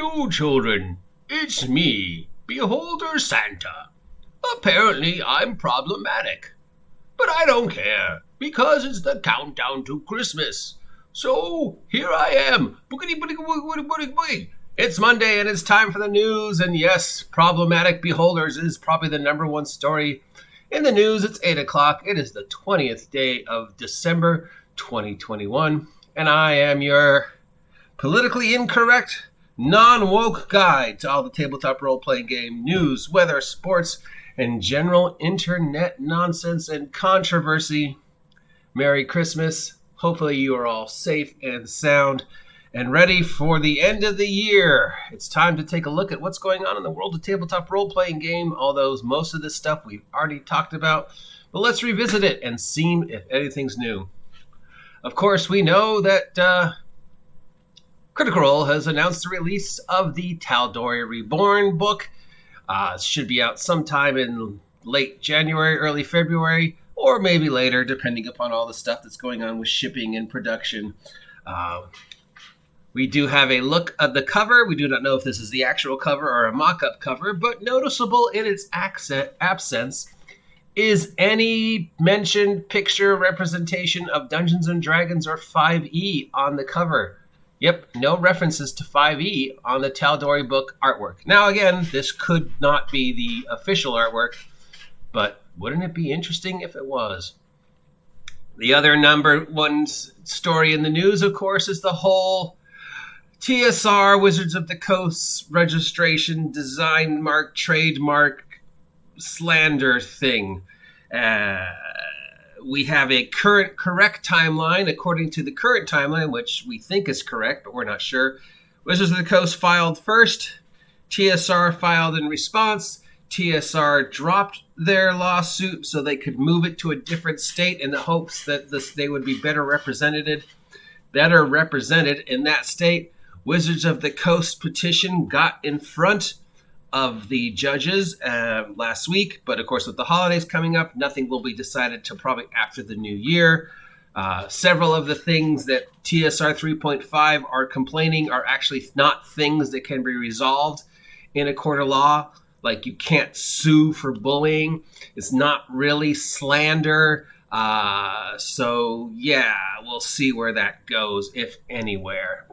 Hello, children. It's me, Beholder Santa. Apparently, I'm problematic. But I don't care, because it's the countdown to Christmas. So, here I am. Boogity, boogity, boogity, boogity, boogity. It's Monday, and it's time for the news. And yes, Problematic Beholders is probably the number one story in the news. It's 8 o'clock. It is the 20th day of December, 2021. And I am your politically incorrect, non-woke guide to all the tabletop role-playing game news, weather, sports, and general internet nonsense and controversy. Merry Christmas. Hopefully you are all safe and sound and ready for the end of the year. It's time to take a look at what's going on in the world of tabletop role-playing game, although most of this stuff we've already talked about. But let's revisit it and see if anything's new. Of course, we know that Critical Role has announced the release of the Taldori Reborn book. It should be out sometime in late January, early February, or maybe later, depending upon all the stuff that's going on with shipping and production. We do have a look at the cover. We do not know if this is the actual cover or a mock-up cover, but noticeable in its absence is any mentioned picture representation of Dungeons & Dragons or 5e on the cover. Yep, no references to 5e on the Taldori book artwork. Now, again, this could not be the official artwork, but wouldn't it be interesting if it was? The other number one story in the news, of course, is the whole TSR Wizards of the Coast registration, design mark, trademark slander thing. We have a correct timeline. According to the current timeline, which we think is correct, but we're not sure, Wizards of the Coast filed first. TSR filed in response. TSR dropped their lawsuit so they could move it to a different state in the hopes that they would be better represented in that state. Wizards of the Coast petition got in front of the judges last week, but of course with the holidays coming up, nothing will be decided till probably after the new year. Several of the things that TSR 3.5 are complaining are actually not things that can be resolved in a court of law. Like, you can't sue for bullying. It's not really slander. So yeah, we'll see where that goes, if anywhere.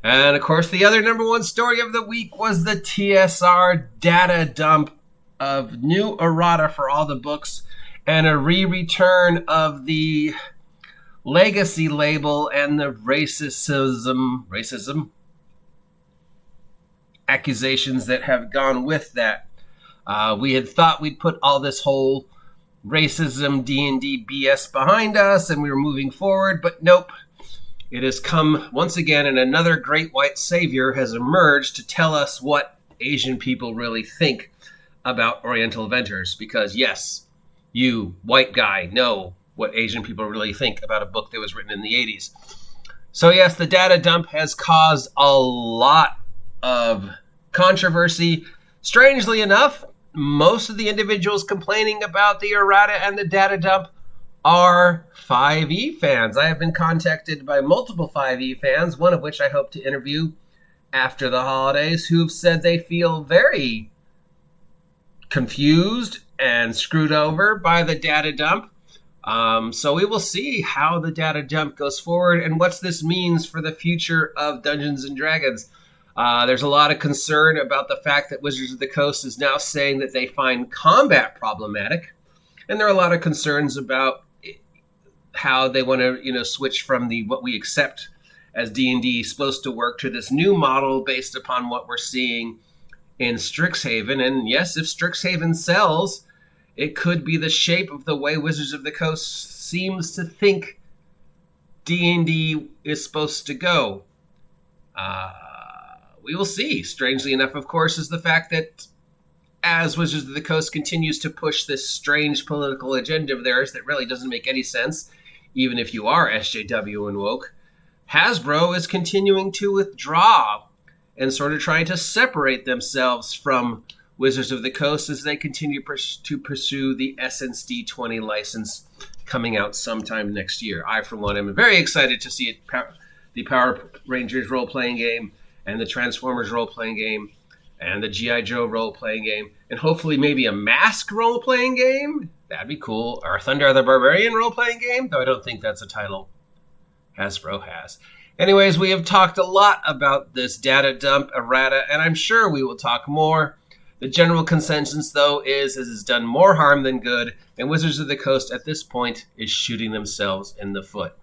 And, of course, the other number one story of the week was the TSR Datta Dump of new errata for all the books and a re-return of the legacy label and the racism accusations that have gone with that. We had thought we'd put all this whole racism D&D BS behind us and we were moving forward, but nope. It has come once again, and another great white savior has emerged to tell us what Asian people really think about Oriental Eventers. Because yes, you, white guy, know what Asian people really think about a book that was written in the 80s. So yes, the Datta Dump has caused a lot of controversy. Strangely enough, most of the individuals complaining about the errata and the Datta Dump are 5e fans. I have been contacted by multiple 5e fans, one of which I hope to interview after the holidays, who've said they feel very confused and screwed over by the Datta Dump. So we will see how the Datta Dump goes forward and what this means for the future of Dungeons & Dragons. There's a lot of concern about the fact that Wizards of the Coast is now saying that they find combat problematic. And there are a lot of concerns about how they want to, switch from what we accept as D&D is supposed to work to this new model based upon what we're seeing in Strixhaven. And yes, if Strixhaven sells, it could be the shape of the way Wizards of the Coast seems to think D&D is supposed to go. We will see. Strangely enough, of course, is the fact that as Wizards of the Coast continues to push this strange political agenda of theirs that really doesn't make any sense, even if you are SJW and woke, Hasbro is continuing to withdraw and sort of trying to separate themselves from Wizards of the Coast as they continue to pursue the SND 20 license coming out sometime next year. I, for one, am very excited to see it the Power Rangers role-playing game, and the Transformers role-playing game, and the G.I. Joe role-playing game, and hopefully maybe a Mask role-playing game. That'd be cool. Or Thunder the Barbarian role-playing game, though I don't think that's a title Hasbro has. Anyways, we have talked a lot about this data dump errata, and I'm sure we will talk more. The general consensus, though, is it has done more harm than good, and Wizards of the Coast at this point is shooting themselves in the foot.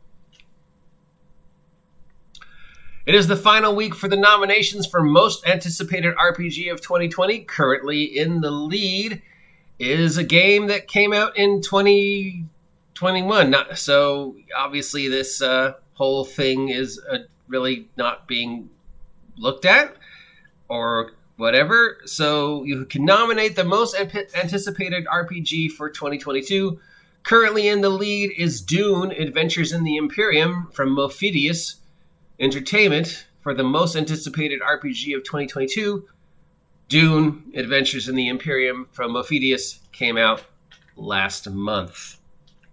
It is the final week for the nominations for Most Anticipated RPG of 2020. Currently in the lead is a game that came out in 2021. So obviously this whole thing is really not being looked at or whatever. So you can nominate the Most Anticipated RPG for 2022. Currently in the lead is Dune: Adventures in the Imperium from Mofidius Entertainment for the Most Anticipated RPG of 2022. Dune: Adventures in the Imperium from Mofidius came out last month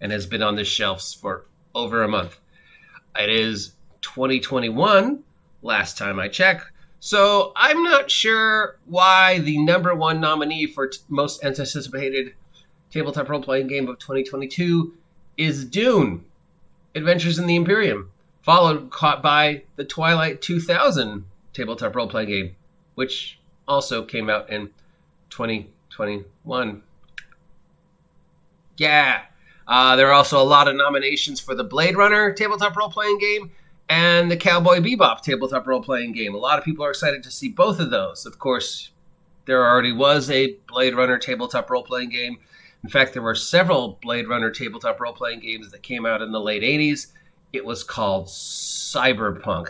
and has been on the shelves for over a month. It is 2021, last time I checked, so I'm not sure why the number one nominee for Most Anticipated Tabletop Role-Playing Game of 2022 is Dune: Adventures in the Imperium, followed by the Twilight 2000 Tabletop Role-Playing Game, which also came out in 2021. Yeah. There are also a lot of nominations for the Blade Runner Tabletop Role-Playing Game and the Cowboy Bebop Tabletop Role-Playing Game. A lot of people are excited to see both of those. Of course, there already was a Blade Runner Tabletop Role-Playing Game. In fact, there were several Blade Runner Tabletop Role-Playing Games that came out in the late 80s. It was called Cyberpunk.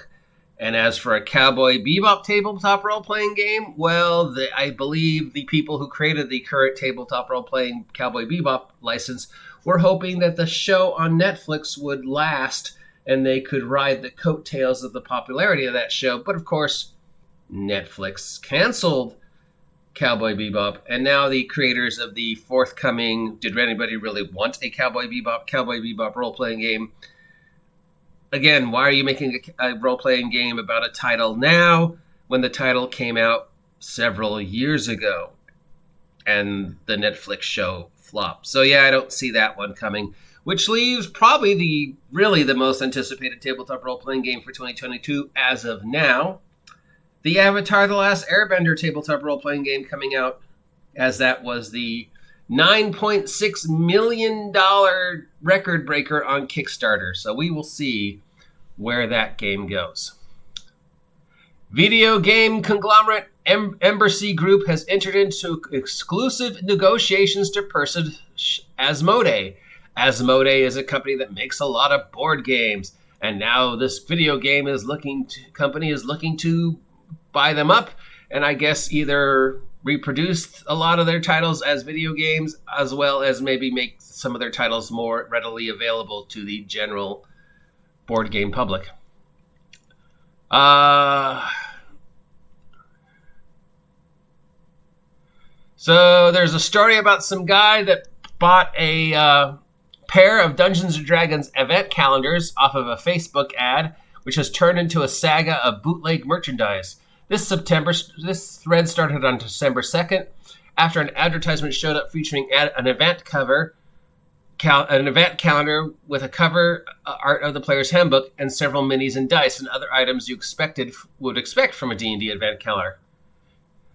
And as for a Cowboy Bebop Tabletop Role-Playing Game, well, I believe the people who created the current Tabletop Role-Playing Cowboy Bebop license were hoping that the show on Netflix would last and they could ride the coattails of the popularity of that show. But of course, Netflix canceled Cowboy Bebop, and now the creators of the forthcoming Did Anybody Really Want a Cowboy Bebop role-playing game? Again, why are you making a role-playing game about a title now when the title came out several years ago and the Netflix show flopped? So yeah, I don't see that one coming, which leaves probably the most anticipated tabletop role-playing game for 2022 as of now. The Avatar: The Last Airbender tabletop role-playing game coming out, as that was the $9.6 million record breaker on Kickstarter. So we will see where that game goes. Video game conglomerate Embassy Group has entered into exclusive negotiations to purchase Asmodee. Asmodee is a company that makes a lot of board games, and now this video game company is looking to buy them up, and I guess either reproduce a lot of their titles as video games, as well as maybe make some of their titles more readily available to the general board game public. So there's a story about some guy that bought a pair of Dungeons & Dragons event calendars off of a Facebook ad, which has turned into a saga of bootleg merchandise. This thread started on December 2nd after an advertisement showed up featuring an event calendar with a cover art of the player's handbook and several minis and dice and other items you would expect from a D&D event calendar.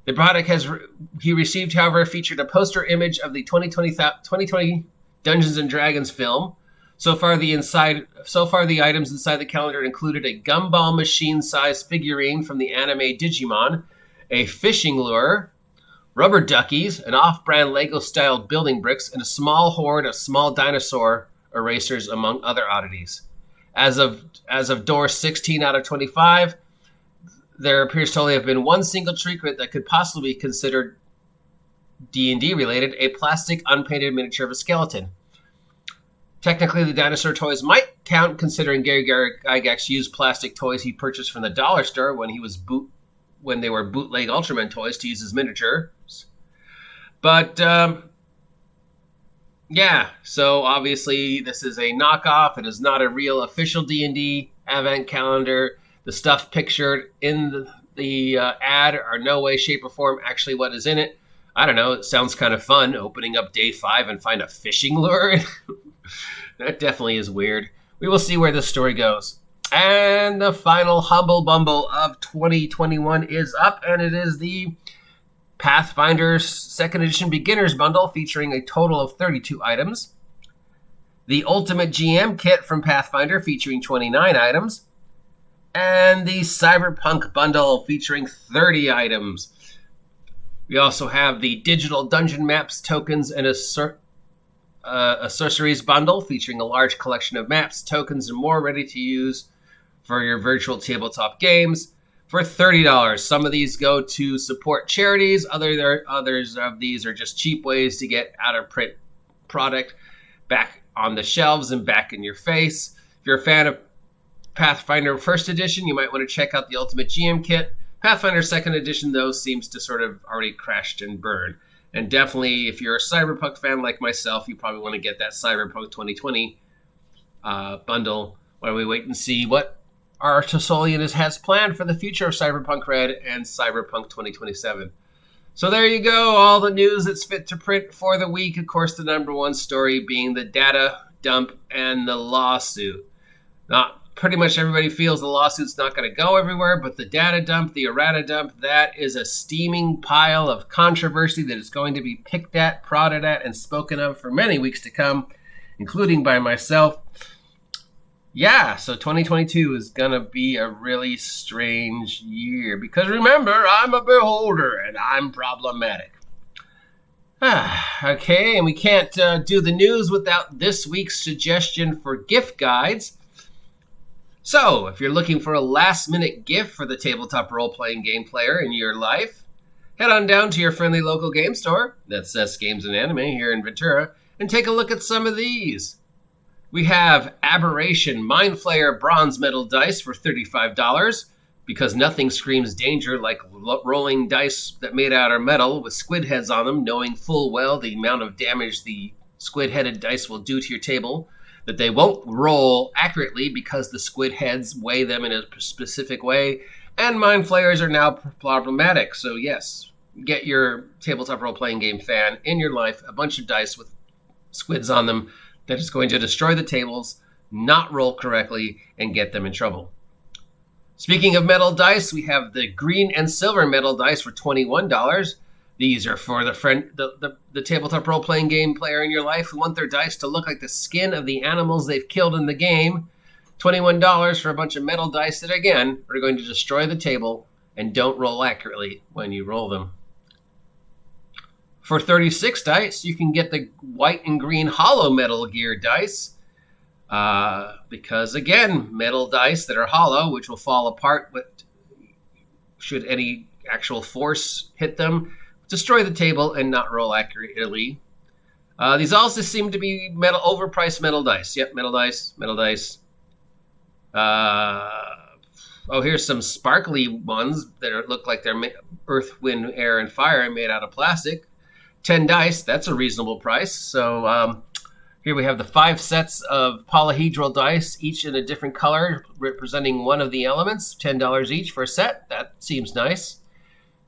The product he received, however, featured a poster image of the 2020 Dungeons & Dragons film. So far, the items inside the calendar included a gumball machine-sized figurine from the anime Digimon, a fishing lure, rubber duckies, an off-brand Lego-styled building bricks, and a small horde of small dinosaur erasers, among other oddities. As of door 16 out of 25, there appears to only have been one single trinket that could possibly be considered D&D related, a plastic unpainted miniature of a skeleton. Technically, the dinosaur toys might count, considering Gary Gygax used plastic toys he purchased from the dollar store when they were bootleg Ultraman toys to use as miniatures. But yeah, so obviously this is a knockoff. It is not a real official D&D advent calendar, the stuff pictured in the ad are no way, shape, or form actually what is in it. I don't know. It sounds kind of fun, opening up day 5 and find a fishing lure. That definitely is weird. We will see where this story goes. And the final Humble Bumble of 2021 is up, and it is the Pathfinder 2nd Edition Beginner's Bundle featuring a total of 32 items. The Ultimate GM Kit from Pathfinder featuring 29 items. And the Cyberpunk Bundle featuring 30 items. We also have the Digital Dungeon Maps, Tokens, and a Sorceries Bundle featuring a large collection of maps, tokens, and more ready to use for your virtual tabletop games for $30. Some of these go to support charities. Others of these are just cheap ways to get out-of-print product back on the shelves and back in your face. If you're a fan of Pathfinder 1st Edition, you might want to check out the Ultimate GM Kit. Pathfinder 2nd Edition, though, seems to sort of already crashed and burned. And definitely, if you're a Cyberpunk fan like myself, you probably want to get that Cyberpunk 2020 bundle while we wait and see what our Tosolian has planned for the future of Cyberpunk Red and Cyberpunk 2027. So there you go, all the news that's fit to print for the week. Of course, the number one story being the data dump and the lawsuit. Pretty much everybody feels the lawsuit's not going to go everywhere, but the data dump, the errata dump, that is a steaming pile of controversy that is going to be picked at, prodded at, and spoken of for many weeks to come, including by myself. Yeah, so 2022 is going to be a really strange year, because remember, I'm a beholder and I'm problematic. Okay, and we can't do the news without this week's suggestion for gift guides. So, if you're looking for a last-minute gift for the tabletop role-playing game player in your life, head on down to your friendly local game store, that's S Games and Anime here in Ventura, and take a look at some of these. We have Aberration Mind Flayer Bronze Metal Dice for $35, because nothing screams danger like rolling dice that made out of metal with squid heads on them, knowing full well the amount of damage the squid-headed dice will do to your table, that they won't roll accurately because the squid heads weigh them in a specific way, and mind flayers are now problematic. So yes, get your tabletop role-playing game fan in your life a bunch of dice with squids on them that is going to destroy the tables, not roll correctly, and get them in trouble. Speaking of metal dice, we have the green and silver metal dice for $21. These are for the tabletop role-playing game player in your life who want their dice to look like the skin of the animals they've killed in the game. $21 for a bunch of metal dice that, again, are going to destroy the table and don't roll accurately when you roll them. For 36 dice, you can get the white and green hollow Metal Gear dice. Because, again, metal dice that are hollow, which will fall apart should any actual force hit them, destroy the table and not roll accurately. These also seem to be overpriced metal dice. Yep, metal dice. Here's some sparkly ones that look like they're earth, wind, air, and fire made out of plastic. 10 dice, that's a reasonable price. So here we have the 5 sets of polyhedral dice, each in a different color, representing one of the elements. $10 each for a set. That seems nice.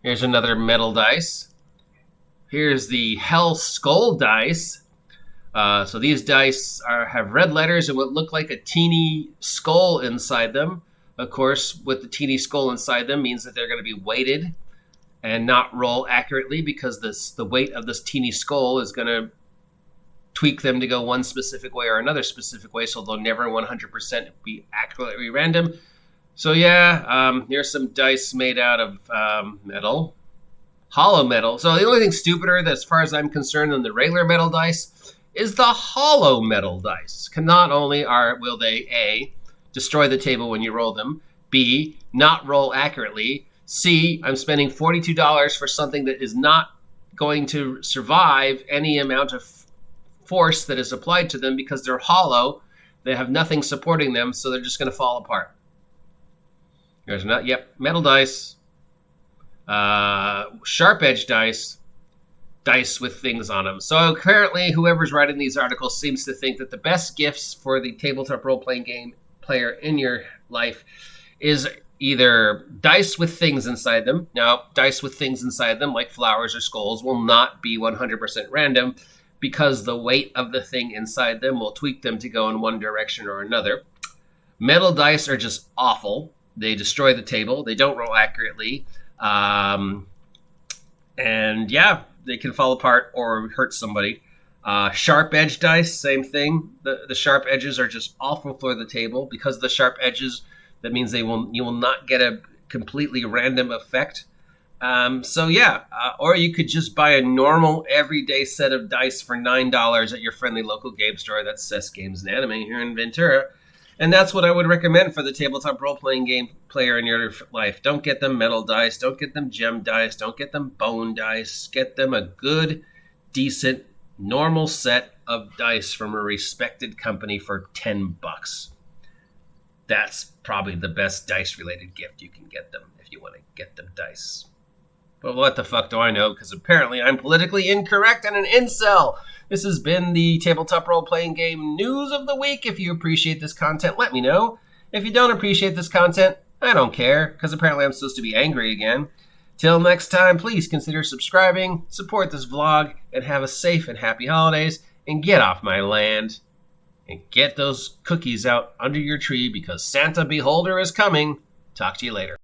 Here's another metal dice. Here's the Hell Skull dice. So these dice have red letters and what look like a teeny skull inside them. Of course, with the teeny skull inside them means that they're going to be weighted and not roll accurately, because the weight of this teeny skull is going to tweak them to go one specific way or another specific way, so they'll never 100% be accurately random. So yeah, here's some dice made out of metal. Hollow metal. So the only thing stupider, as far as I'm concerned, than the regular metal dice is the hollow metal dice. Not only will they, A, destroy the table when you roll them, B, not roll accurately, C, I'm spending $42 for something that is not going to survive any amount of force that is applied to them because they're hollow. They have nothing supporting them, so they're just going to fall apart. There's metal dice. Sharp edge dice with things on them. So apparently whoever's writing these articles seems to think that the best gifts for the tabletop role-playing game player in your life is either dice with things inside them. Now, dice with things inside them, like flowers or skulls, will not be 100% random because the weight of the thing inside them will tweak them to go in one direction or another. Metal dice are just awful. They destroy the table. They don't roll accurately. And yeah, they can fall apart or hurt somebody. Sharp edge dice, same thing. The sharp edges are just awful for the table. Because of the sharp edges, that means you will not get a completely random effect. Or you could just buy a normal everyday set of dice for $9 at your friendly local game store. That's Cess Games and Anime here in Ventura. And that's what I would recommend for the tabletop role-playing game player in your life. Don't get them metal dice. Don't get them gem dice. Don't get them bone dice. Get them a good, decent, normal set of dice from a respected company for $10. That's probably the best dice-related gift you can get them if you want to get them dice. But what the fuck do I know? Because apparently I'm politically incorrect and an incel. This has been the Tabletop Role Playing Game News of the Week. If you appreciate this content, let me know. If you don't appreciate this content, I don't care, because apparently I'm supposed to be angry again. Till next time, please consider subscribing, support this vlog, and have a safe and happy holidays, and get off my land. And get those cookies out under your tree, because Santa Beholder is coming. Talk to you later.